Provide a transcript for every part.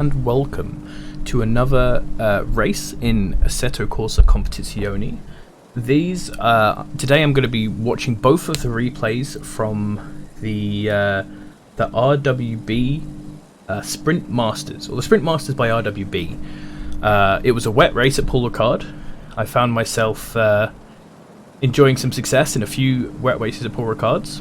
And welcome to another race in Assetto Corsa Competizione. Today I'm going to be watching both of the replays from the RWB Sprint Masters, or the Sprint Masters by RWB. It was a wet race at Paul Ricard. I found myself enjoying some success in a few wet races at Paul Ricard's.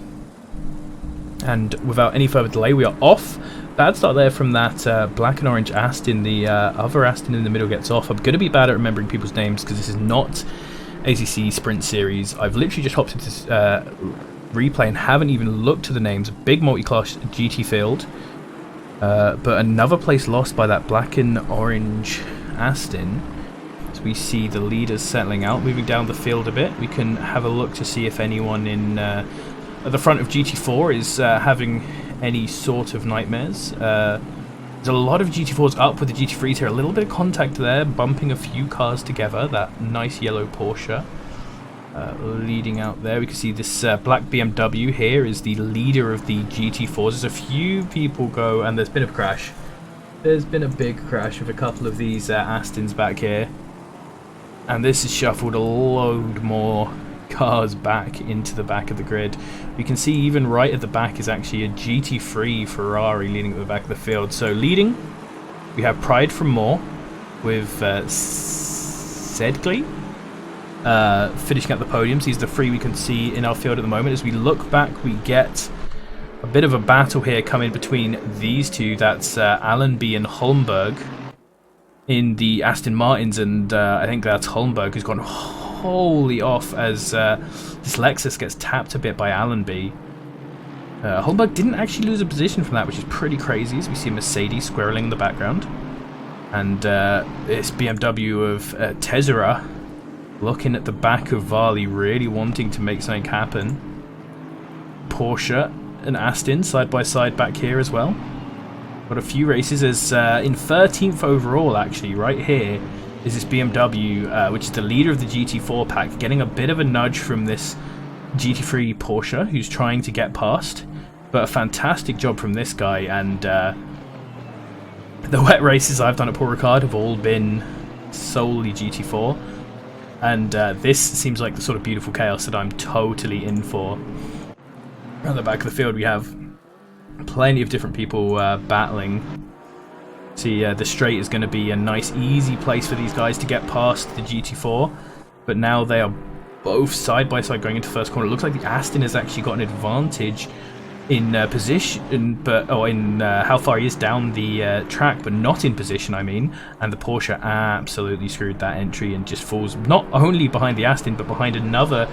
And without any further delay, we are off. Bad start there from that black and orange Aston. The other Aston in the middle gets off. I'm going to be bad at remembering people's names because this is not ACC Sprint Series. I've literally just hopped into this replay and haven't even looked to the names. Big multi-class GT field. But another place lost by that black and orange Aston. As we see the leaders settling out, moving down the field a bit. We can have a look to see if anyone at the front of GT4 is having any sort of nightmares. There's a lot of GT4s up with the GT3s here. A little bit of contact there, bumping a few cars together. That nice yellow Porsche leading out there. We can see this black BMW here is the leader of the GT4s. There's a few people go, and there's been a crash. There's been a big crash with a couple of these Astons back here. And this has shuffled a load more cars back into the back of the grid. We can see even right at the back is actually a GT3 Ferrari leading at the back of the field. So leading, we have Pride from Moore with Sedgley finishing up the podiums. He's the three we can see in our field at the moment. As we look back, we get a bit of a battle here coming between these two. That's Allenby and Holmberg in the Aston Martins, and I think that's Holmberg who's gone wholly off as this Lexus gets tapped a bit by Allenby. Holmberg didn't actually lose a position from that, which is pretty crazy, as we see Mercedes squirreling in the background. And this BMW of Tezera looking at the back of Varley, really wanting to make something happen. Porsche and Aston side by side back here as well. Got a few races as in 13th overall, actually, right here is this BMW, which is the leader of the GT4 pack, getting a bit of a nudge from this GT3 Porsche, who's trying to get past. But a fantastic job from this guy, and the wet races I've done at Paul Ricard have all been solely GT4. And this seems like the sort of beautiful chaos that I'm totally in for. Around the back of the field we have plenty of different people battling. See, the straight is going to be a nice easy place for these guys to get past the GT4, but now they are both side by side going into first corner. It looks like the Aston has actually got an advantage in position, but in how far he is down the track, but not in position, I mean. And the Porsche absolutely screwed that entry and just falls not only behind the Aston but behind another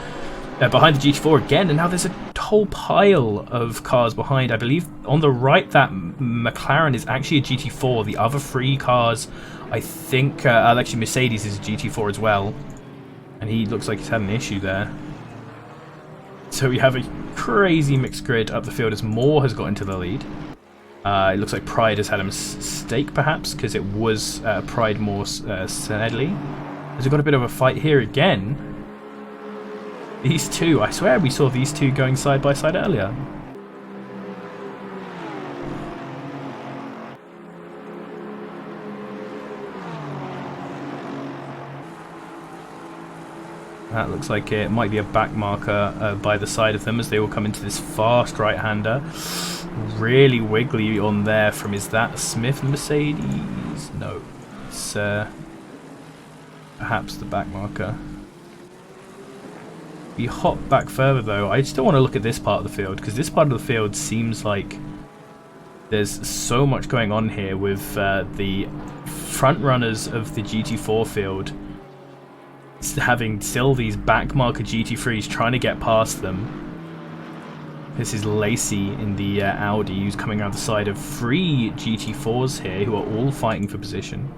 behind the GT4 again, and now there's a whole pile of cars behind. I believe on the right that McLaren is actually a GT4. The other three cars, I think, actually Mercedes is a GT4 as well, and he looks like he's had an issue there. So we have a crazy mixed grid up the field as Moore has got into the lead. It looks like Pride has had a mistake, perhaps, because it was Pride Moore Snedley. Has it got a bit of a fight here again? These two, I swear we saw these two going side by side earlier. That looks like it might be a back marker by the side of them as they all come into this fast right-hander. Really wiggly on there from, is that Smith and Mercedes? No, it's perhaps the back marker. We hop back further though. I still want to look at this part of the field, because this part of the field seems like there's so much going on here with the front runners of the GT4 field having still these back marker GT3s trying to get past them. This is Lacey in the Audi, who's coming around the side of three GT4s here who are all fighting for position.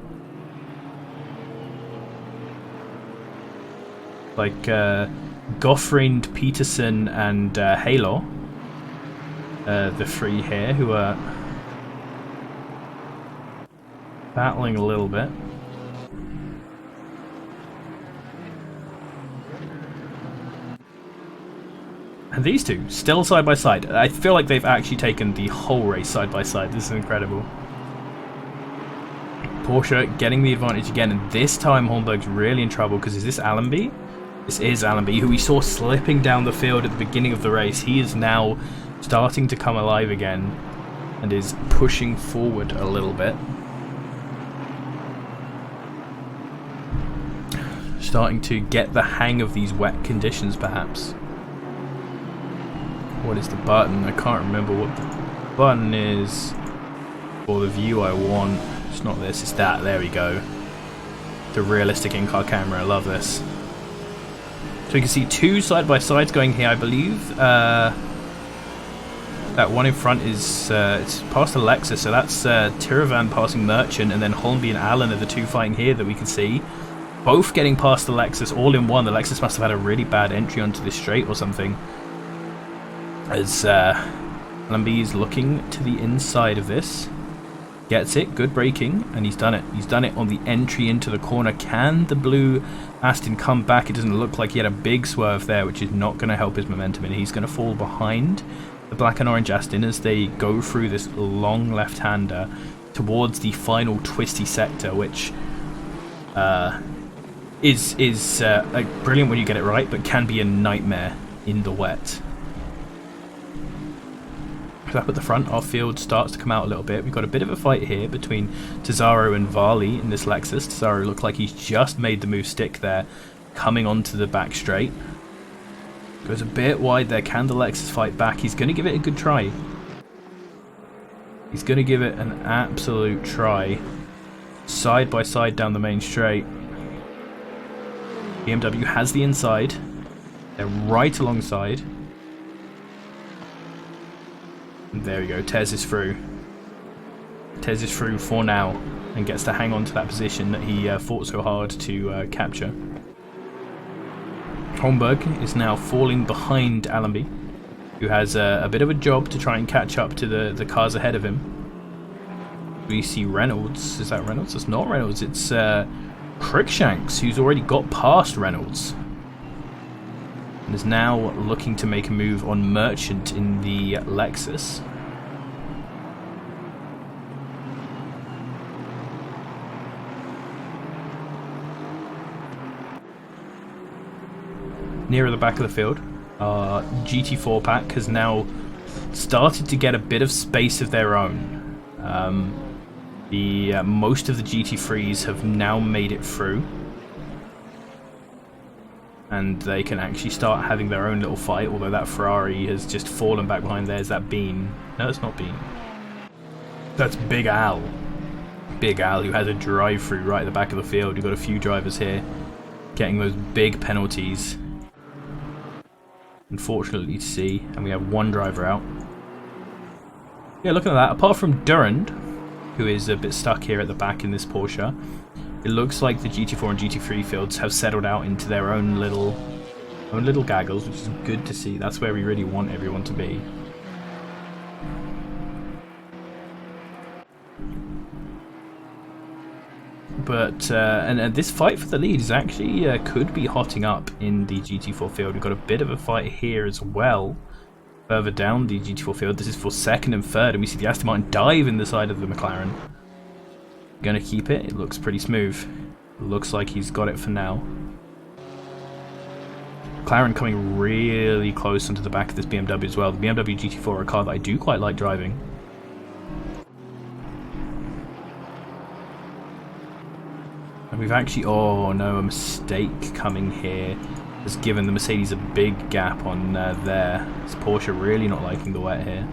Like Goffrind, Peterson, and Halo, the three here who are battling a little bit. And these two, still side by side. I feel like they've actually taken the whole race side by side. This is incredible. Porsche getting the advantage again, and this time Holmberg's really in trouble, because is this Allenby? This is Allenby, who we saw slipping down the field at the beginning of the race. He is now starting to come alive again and is pushing forward a little bit. Starting to get the hang of these wet conditions, perhaps. What is the button? I can't remember what the button is for the view I want. It's not this, it's that. There we go. The realistic in-car camera. I love this. So you can see two side-by-sides going here, I believe. That one in front is it's past the Lexus, so that's Tiravan passing Merchant, and then Holmby and Allen are the two fighting here that we can see. Both getting past the Lexus all in one. The Lexus must have had a really bad entry onto this straight or something. As Allenby is looking to the inside of this. Gets it, good braking, and he's done it. He's done it on the entry into the corner. Can the blue Aston come back? It doesn't look like he had a big swerve there, which is not going to help his momentum, and he's going to fall behind the black and orange Aston as they go through this long left-hander towards the final twisty sector, which is like brilliant when you get it right, but can be a nightmare in the wet. Up at the front, our field starts to come out a little bit. We've got a bit of a fight here between Tesaro and Varley in this Lexus. Tesaro looked like he's just made the move stick there, coming onto the back straight. Goes a bit wide there. Can the Lexus fight back? He's going to give it a good try. He's going to give it an absolute try. Side by side down the main straight. BMW has the inside. They're right alongside. And there we go, Tez is through. Tez is through for now and gets to hang on to that position that he fought so hard to capture. Holmberg is now falling behind Allenby, who has a bit of a job to try and catch up to the cars ahead of him. We see Reynolds. Is that Reynolds? It's not Reynolds, it's Crickshanks, who's already got past Reynolds. And is now looking to make a move on Merchant in the Lexus. Nearer the back of the field, our GT4 pack has now started to get a bit of space of their own. Most of the GT3s have now made it through. And they can actually start having their own little fight, although that Ferrari has just fallen back behind. There's that Bean. No, it's not Bean. That's Big Al. Big Al, who has a drive-through right at the back of the field. You've got a few drivers here getting those big penalties. Unfortunately to see, and we have one driver out. Yeah, looking at that, apart from Durand, who is a bit stuck here at the back in this Porsche, it looks like the GT4 and GT3 fields have settled out into their own little gaggles, which is good to see. That's where we really want everyone to be. But and this fight for the lead is actually could be hotting up in the GT4 field. We've got a bit of a fight here as well. Further down the GT4 field, this is for second and third, and we see the Aston Martin dive in the side of the McLaren. Gonna keep it. It looks pretty smooth. Looks like he's got it for now. McLaren coming really close onto the back of this BMW as well. The BMW GT4 are a car that I do quite like driving. And we've actually, oh no, a mistake coming here has given the Mercedes a big gap on there. This Porsche really not liking the wet here.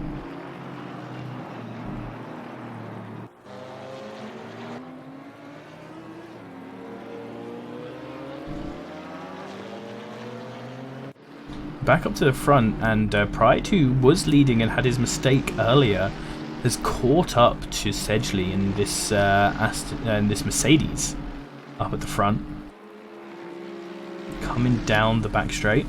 Back up to the front, and Pride, who was leading and had his mistake earlier, has caught up to Sedgley in this Mercedes up at the front, coming down the back straight.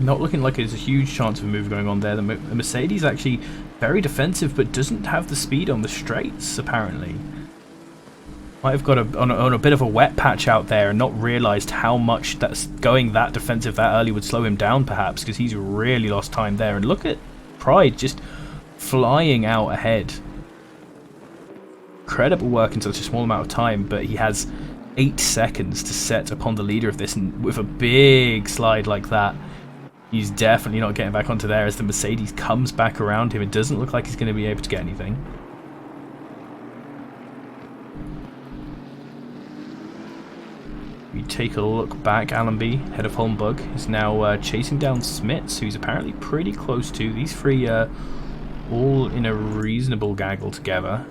Not looking like there's a huge chance of a move going on there. The Mercedes actually very defensive, but doesn't have the speed on the straights apparently. Might have got on a bit of a wet patch out there and not realised how much that's going that defensive that early would slow him down, perhaps, because he's really lost time there. And look at Pride just flying out ahead. incredible work in such a small amount of time, but he has 8 seconds to set upon the leader of this, and with a big slide like that, he's definitely not getting back onto there. As the Mercedes comes back around him, it doesn't look like he's going to be able to get anything. We take a look back. Allenby, head of Holmberg, is now chasing down Smits, who's apparently pretty close to. These three are all in a reasonable gaggle together.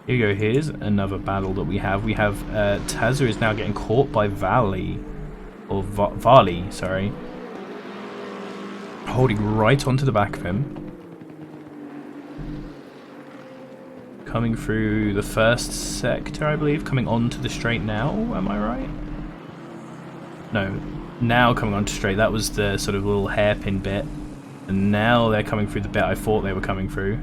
Here you go, here's another battle that we have. We have Tazza is now getting caught by Valley, or Varley, sorry. Holding right onto the back of him. Coming through the first sector, I believe. Coming onto the straight now, am I right? No, now coming onto straight. That was the sort of little hairpin bit. And now they're coming through the bit I thought they were coming through.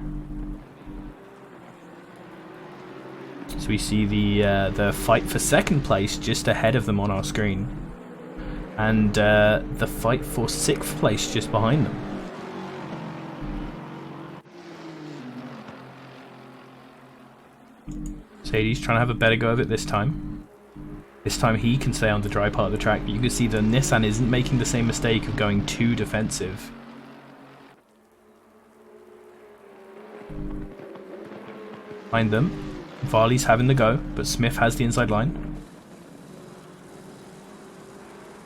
So we see the fight for second place just ahead of them on our screen, and the fight for 6th place just behind them. Mercedes trying to have a better go of it this time. This time he can stay on the dry part of the track, but you can see the Nissan isn't making the same mistake of going too defensive. Behind them, Varley's having the go, but Smith has the inside line.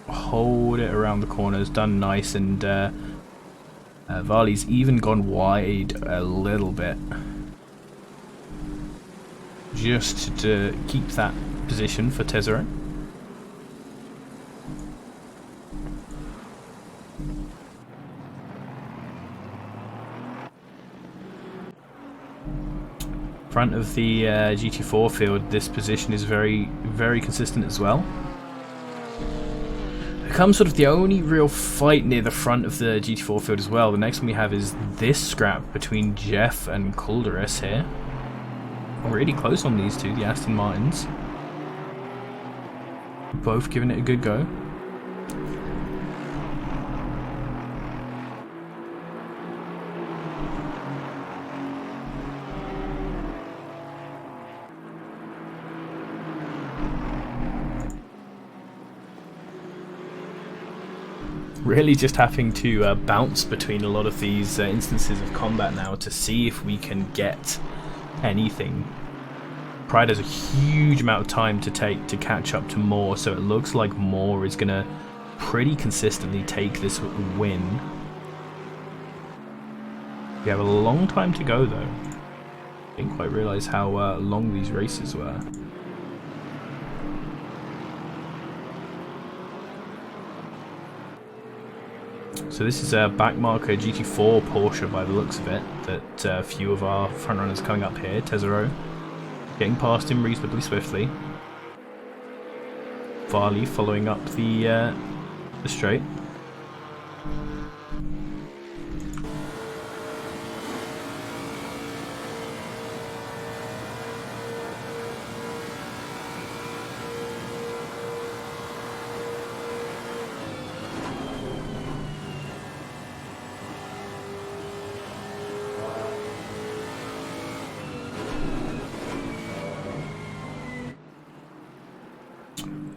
Hold it around the corners, done nice, and Varley's even gone wide a little bit. Just to keep that position for Tesoro. Front of the GT4 field, this position is very, very consistent as well. Becomes sort of the only real fight near the front of the GT4 field as well. The next one we have is this scrap between Jeff and Calderas here. Really close on these two, the Aston Martins. Both giving it a good go. Really just having to bounce between a lot of these instances of combat now to see if we can get anything. Pride has a huge amount of time to take to catch up to Moore, so it looks like Moore is going to pretty consistently take this win. We have a long time to go though. Didn't quite realise how long these races were. So this is a backmarker GT4 Porsche by the looks of it, that a few of our frontrunners coming up here. Tesoro getting past him reasonably swiftly. Varley following up the straight.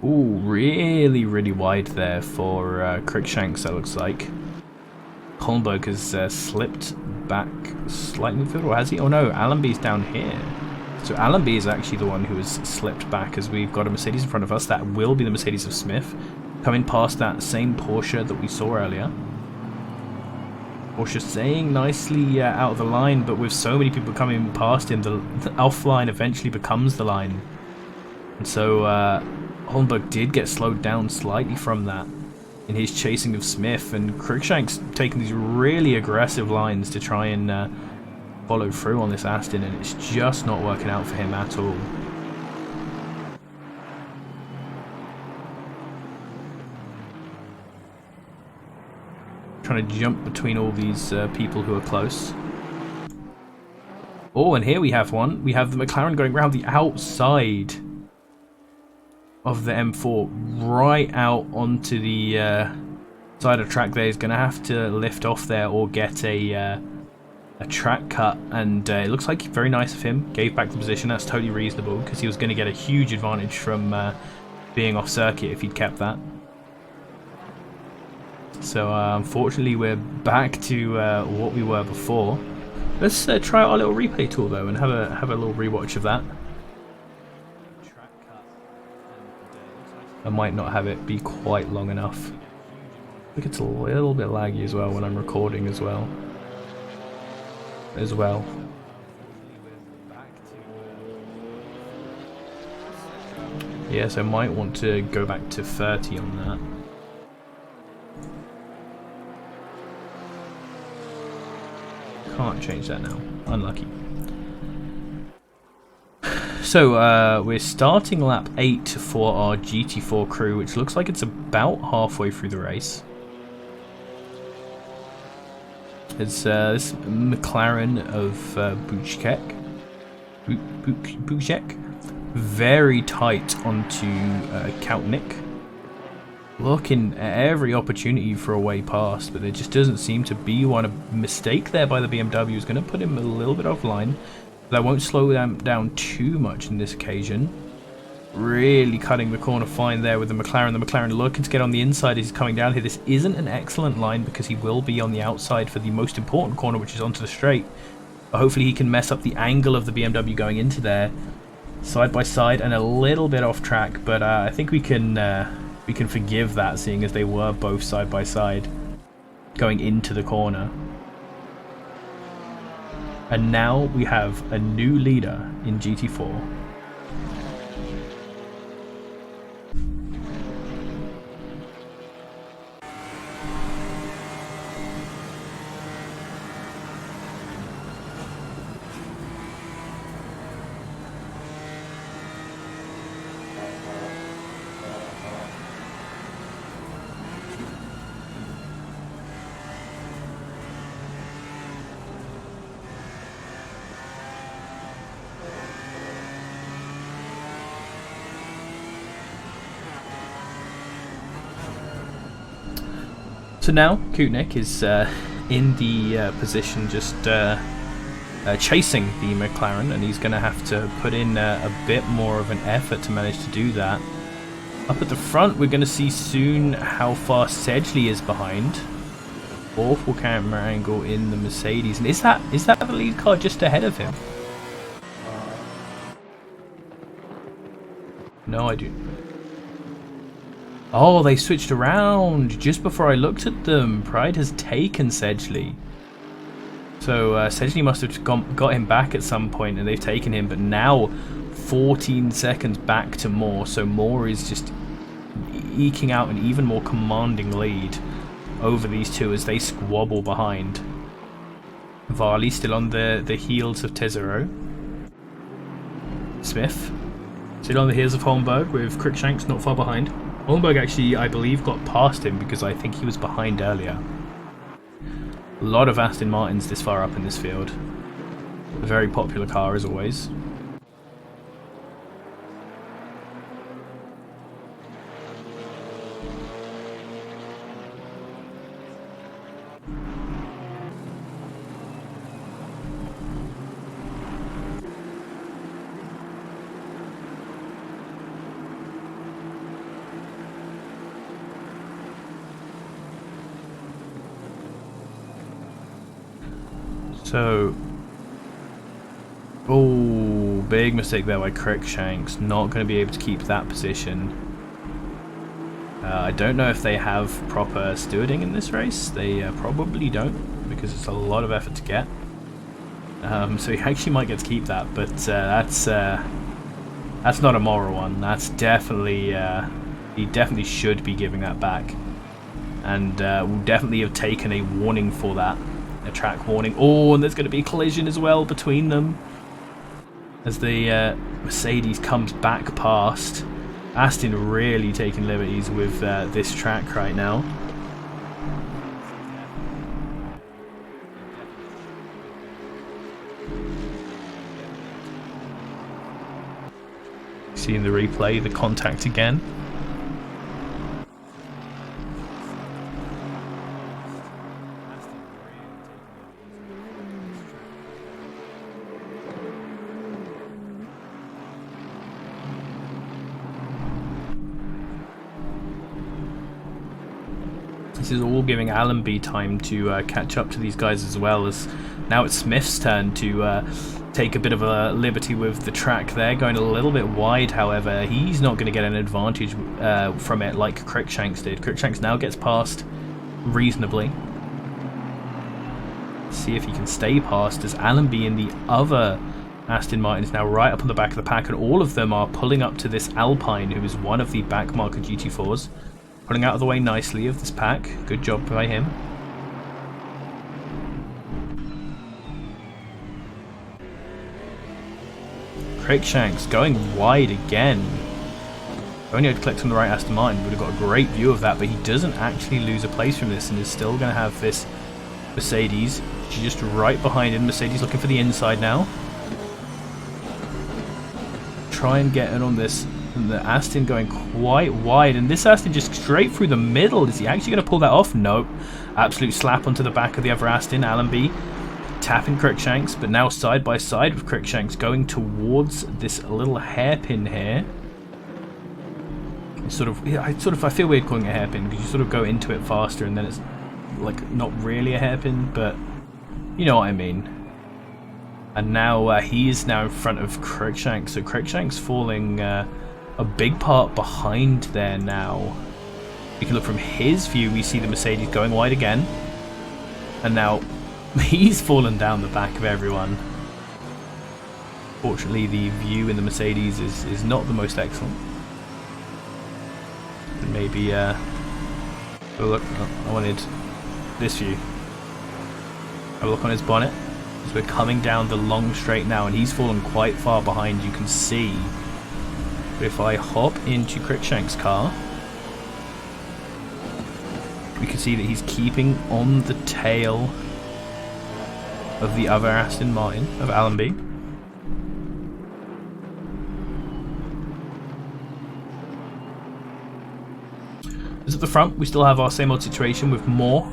Ooh, really wide there for Cruikshanks, that looks like. Holmberg has slipped back slightly in the field, or has he? Oh no, Allenby's down here. So Allenby is actually the one who has slipped back, as we've got a Mercedes in front of us. That will be the Mercedes of Smith, coming past that same Porsche that we saw earlier. Porsche staying nicely out of the line, but with so many people coming past him, the offline eventually becomes the line. And so Holmberg did get slowed down slightly from that in his chasing of Smith, and Cruikshank's taking these really aggressive lines to try and follow through on this Aston, and it's just not working out for him at all. trying to jump between all these people who are close. Oh, and here we have one. We have the McLaren going around the outside of the M4, right out onto the side of track there. He's going to have to lift off there or get a track cut, and it looks like very nice of him. Gave back the position. That's totally reasonable because he was going to get a huge advantage from being off circuit if he'd kept that. So unfortunately we're back to what we were before. Let's try out our little replay tool though and have a little rewatch of that. I might not have it be quite long enough. I think it's a little bit laggy as well when I'm recording as well. Yes, I might want to go back to 30 on that. Can't change that now. Unlucky. So we're starting lap 8 for our GT4 crew, which looks like it's about halfway through the race. It's this McLaren of Bujek, very tight onto Kautnik. Looking at every opportunity for a way past, but there just doesn't seem to be one. A mistake there by the BMW is going to put him a little bit offline. But I won't slow them down too much in this occasion. Really cutting the corner fine there with the McLaren. The McLaren looking to get on the inside as he's coming down here. This isn't an excellent line because he will be on the outside for the most important corner, which is onto the straight. But hopefully he can mess up the angle of the BMW going into there. Side by side and a little bit off track, but I think we can forgive that, seeing as they were both side by side going into the corner. And now we have a new leader in GT4. So now Kautnik is in the position just chasing the McLaren, and he's going to have to put in a bit more of an effort to manage to do that. Up at the front, we're going to see soon how far Sedgley is behind. Awful camera angle in the Mercedes, and is that the lead car just ahead of him? No, I do. Oh, they switched around just before I looked at them. Pride has taken Sedgley. So Sedgley must have got him back at some point and they've taken him, but now 14 seconds back to Moore. So Moore is just eking out an even more commanding lead over these two as they squabble behind. Varley still on the heels of Tesoro. Smith still on the heels of Holmberg, with Cruikshanks not far behind. Holmberg actually, I believe, got past him because I think he was behind earlier. A lot of Aston Martins this far up in this field. A very popular car as always. So, oh, big mistake there by Cruikshanks. Not going to be able to keep that position. I don't know if they have proper stewarding in this race. They probably don't, because it's a lot of effort to get. So he actually might get to keep that, but that's not a moral one. That's definitely he definitely should be giving that back, and will definitely have taken a warning for that. A track warning. Oh, and there's going to be a collision as well between them as the Mercedes comes back past. Aston really taking liberties with this track right now. see in the replay the contact again. This is all giving Allenby time to catch up to these guys, as well as now it's Smith's turn to take a bit of a liberty with the track there, going a little bit wide. However, he's not going to get an advantage from it like Cruikshanks did. Cruikshanks now gets past reasonably. See if he can stay past, as Allenby in the other Aston Martin is now right up on the back of the pack, and all of them are pulling up to this Alpine, who is one of the backmarker GT4s. Pulling out of the way nicely of this pack. Good job by him. Cruikshanks going wide again. If only I'd clicked on the right Aston Martin, would have got a great view of that, but he doesn't actually lose a place from this and is still going to have this Mercedes just right behind him. Mercedes looking for the inside now. Try and get in on this. And the Aston going quite wide, and this Aston just straight through the middle. Is he actually going to pull that off? Nope. Absolute slap onto the back of the other Aston. Allenby tapping Cruikshanks, but now side by side with Cruikshanks, going towards this little hairpin here. It's sort of, I feel weird calling it a hairpin because you sort of go into it faster, and then it's like not really a hairpin, but you know what I mean. And now he is now in front of Cruikshanks, so Cruikshanks falling a big part behind there now. You can look from his view, we see the Mercedes going wide again. And now he's fallen down the back of everyone. Fortunately, the view in the Mercedes is not the most excellent. And maybe, oh look, I wanted this view. Have a look on his bonnet. As we're coming down the long straight now, and he's fallen quite far behind, you can see. But if I hop into Cruikshanks' car, we can see that he's keeping on the tail of the other Aston Martin, of Allenby. As at the front, we still have our same old situation with Moore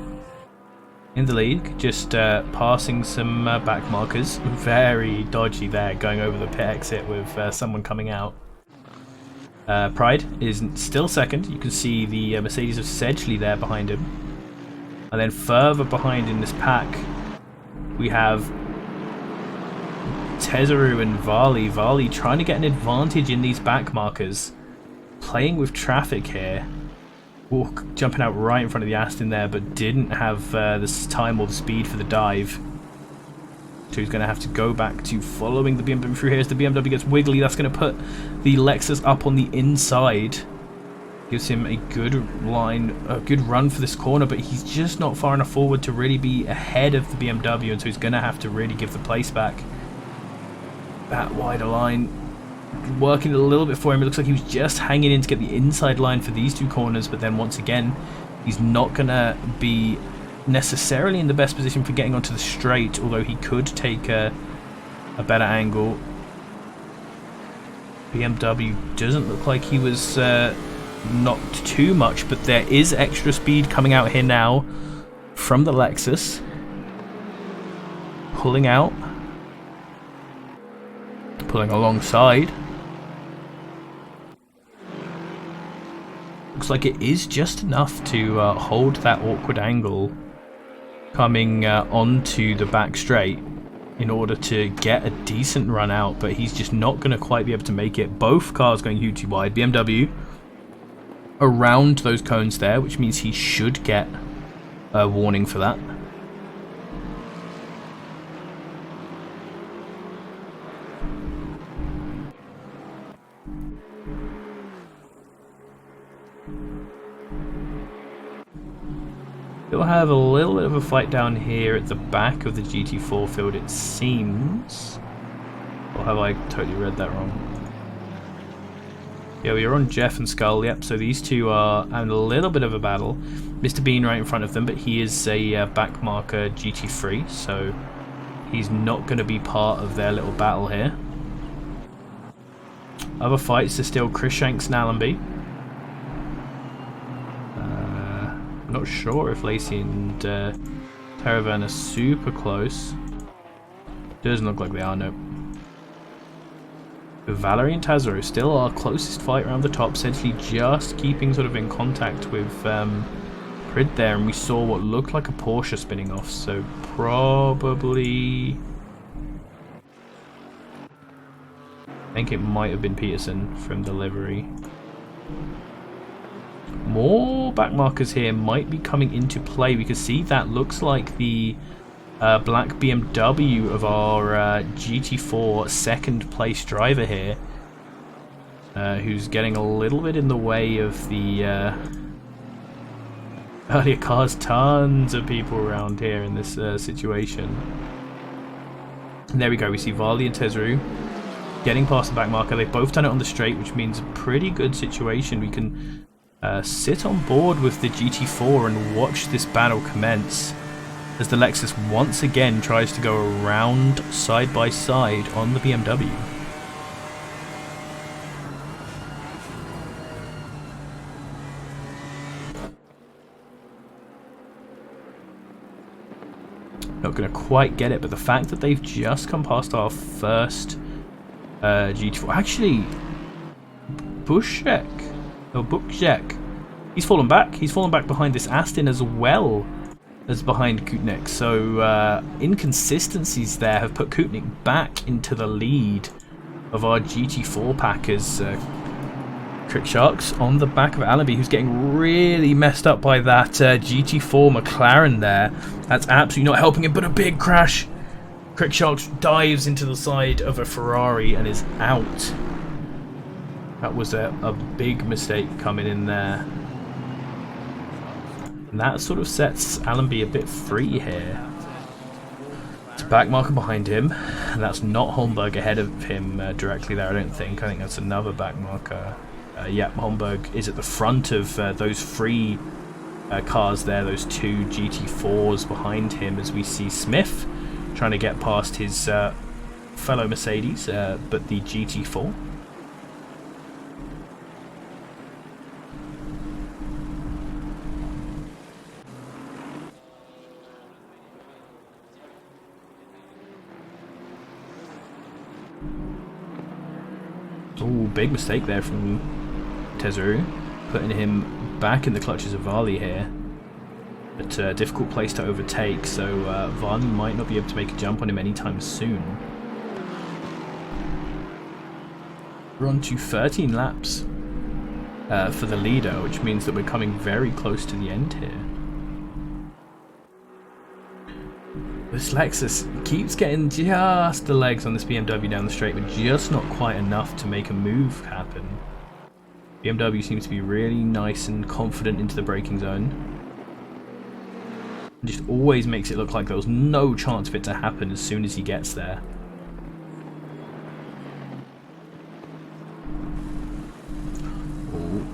in the lead, just passing some back markers. Very dodgy there, going over the pit exit with someone coming out. Pride is still second. You can see the Mercedes of Sedgley there behind him. And then further behind in this pack, we have Tezaru and Varley. Varley trying to get an advantage in these back markers. Playing with traffic here. Ooh, jumping out right in front of the Aston there, but didn't have the time or the speed for the dive. So he's going to have to go back to following the BMW through here. As the BMW gets wiggly, that's going to put the Lexus up on the inside. Gives him a good line, a good run for this corner, but he's just not far enough forward to really be ahead of the BMW, and so he's going to have to really give the place back. That wider line working a little bit for him. It looks like he was just hanging in to get the inside line for these two corners, but then once again, he's not going to be necessarily in the best position for getting onto the straight, although he could take a better angle. BMW doesn't look like he was knocked too much, but there is extra speed coming out here now from the Lexus. Pulling out. Pulling alongside. Looks like it is just enough to hold that awkward angle coming onto the back straight in order to get a decent run out, but he's just not going to quite be able to make it. Both cars going hugely wide. BMW around those cones there, which means he should get a warning for that. We'll have a little bit of a fight down here at the back of the GT4 field, it seems. Or have I totally read that wrong? Yeah, we are on Jeff and Skull, yep, so these two are having a little bit of a battle. Mr. Bean right in front of them, but he is a back marker GT3, so he's not going to be part of their little battle here. Other fights are still Chris Shanks and Allenby. I'm not sure if Lacey and Taravan are super close. Doesn't look like they are, no. Valerie and Tazaro still our closest fight around the top, essentially just keeping sort of in contact with Prid there, and we saw what looked like a Porsche spinning off, so probably... I think it might have been Peterson from the livery. More back markers here might be coming into play. We can see that looks like the black BMW of our GT4 second place driver here, who's getting a little bit in the way of the earlier cars. Tons of people around here in this situation. And there we go, we see Varley and Tezaru getting past the back marker. They've both done it on the straight, which means a pretty good situation. We can sit on board with the GT4 and watch this battle commence as the Lexus once again tries to go around side by side on the BMW. Not going to quite get it, but the fact that they've just come past our first GT4... Actually, Bushek, he's fallen back. He's fallen back behind this Aston as well as behind Kutnik. So inconsistencies there have put Kutnik back into the lead of our GT4 packers. Trick Sharks on the back of Allenby, who's getting really messed up by that GT4 McLaren there. That's absolutely not helping him, but a big crash. Trick Sharks dives into the side of a Ferrari and is out. That was a big mistake coming in there. And that sort of sets Allenby a bit free here. It's a back marker behind him, and that's not Holmberg ahead of him directly there, I don't think. I think that's another back marker. Yeah, Holmberg is at the front of those three cars there, those two GT4s behind him, as we see Smith trying to get past his fellow Mercedes, but the GT4. Oh, big mistake there from Tezaru, putting him back in the clutches of Varley here. But a difficult place to overtake, so Varley might not be able to make a jump on him anytime soon. We're on to 13 laps for the leader, which means that we're coming very close to the end here. This Lexus keeps getting just the legs on this BMW down the straight, but just not quite enough to make a move happen. BMW seems to be really nice and confident into the braking zone. And just always makes it look like there was no chance of it to happen as soon as he gets there. Oh,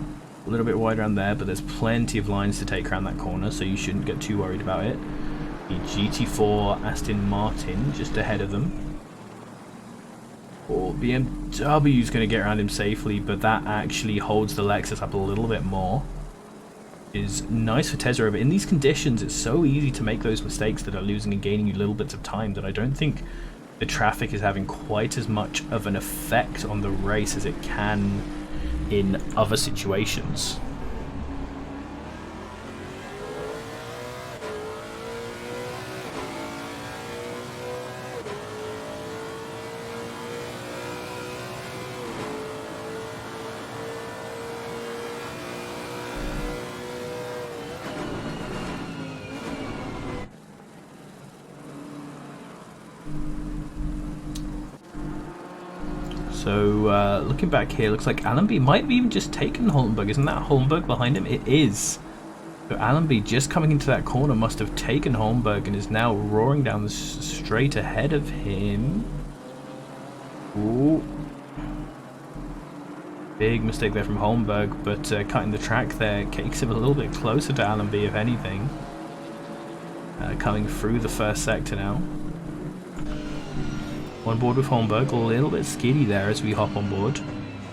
a little bit wide around there, but there's plenty of lines to take around that corner, so you shouldn't get too worried about it. The GT4 Aston Martin just ahead of them. Oh, BMW's going to get around him safely, but that actually holds the Lexus up a little bit more. Is nice for Tezaru, but in these conditions it's so easy to make those mistakes that are losing and gaining you little bits of time that I don't think the traffic is having quite as much of an effect on the race as it can in other situations. So, looking back here, looks like Allenby might have even just taken Holmberg. Isn't that Holmberg behind him? It is. So Allenby, just coming into that corner, must have taken Holmberg and is now roaring down the straight ahead of him. Ooh. Big mistake there from Holmberg, but cutting the track there takes him a little bit closer to Allenby, if anything. Coming through the first sector now. On board with Holmberg, a little bit skiddy there as we hop on board.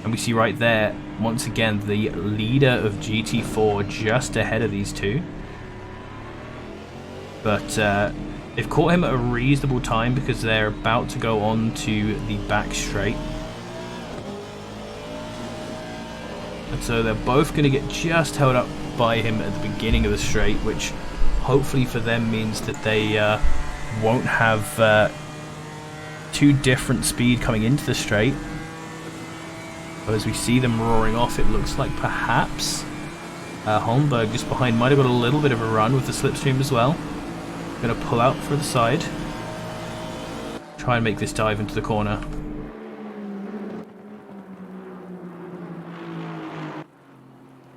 And we see right there, once again, the leader of GT4 just ahead of these two. But they've caught him at a reasonable time because they're about to go on to the back straight. And so they're both going to get just held up by him at the beginning of the straight, which hopefully for them means that they won't have too different speed coming into the straight. But as we see them roaring off, it looks like perhaps Holmberg just behind might have got a little bit of a run with the slipstream as well. Going to pull out for the side. Try and make this dive into the corner.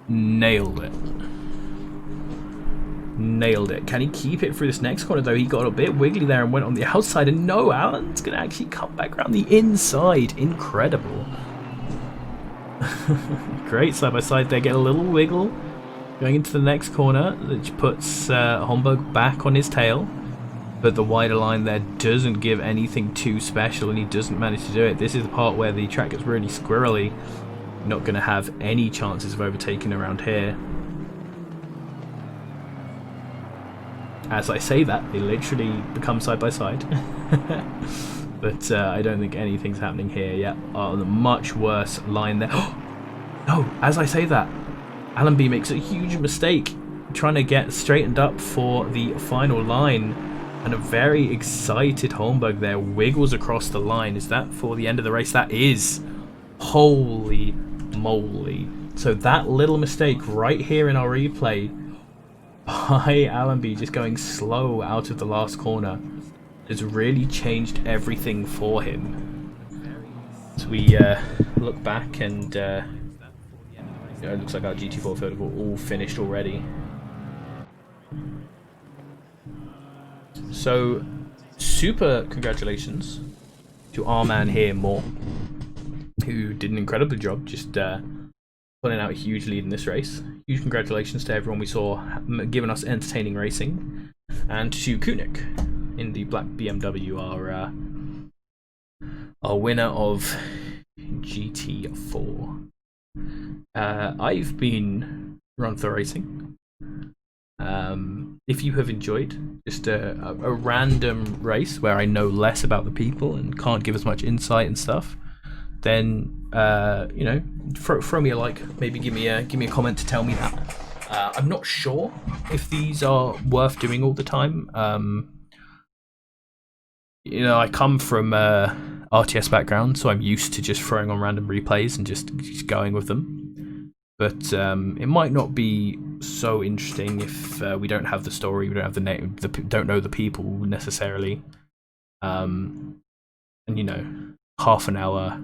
Nailed it. Nailed it. Can he keep it through this next corner though? He got a bit wiggly there and went on the outside, and no, Alan's going to actually come back around the inside. Incredible. Great side by side there. Get a little wiggle going into the next corner, which puts Holmberg back on his tail. But the wider line there doesn't give anything too special, and he doesn't manage to do it. This is the part where the track gets really squirrely. Not going to have any chances of overtaking around here. As I say that, they literally become side by side. But I don't think anything's happening here yet. On a much worse line there. No, as I say that, Alan B makes a huge mistake trying to get straightened up for the final line. And a very excited Holmberg there wiggles across the line. Is that for the end of the race? That is. Holy moly. So that little mistake right here in our replay by Alan B just going slow out of the last corner has really changed everything for him. So we look back and it looks like our GT4 field are all finished already. So super congratulations to our man here, Moore, who did an incredible job just putting out a huge lead in this race. Huge congratulations to everyone we saw giving us entertaining racing, and to Kunik in the black BMW, our winner of GT4. I've been Run for Racing. If you have enjoyed just a random race where I know less about the people and can't give as much insight and stuff, then you know, throw me a like. Maybe give me a comment to tell me that. I'm not sure if these are worth doing all the time. You know, I come from RTS background, so I'm used to just throwing on random replays and just going with them. But it might not be so interesting if we don't have the story, we don't have the name, don't know the people necessarily. And you know, half an hour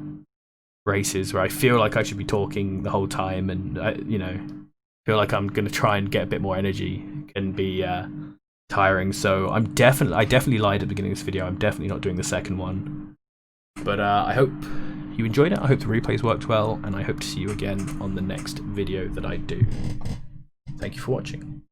races where I feel like I should be talking the whole time, and I, you know, feel like I'm gonna try and get a bit more energy can be tiring. So I definitely lied at the beginning of this video. I'm definitely not doing the second one. But I hope you enjoyed it. I hope the replays worked well, and I hope to see you again on the next video that I do. Thank you for watching.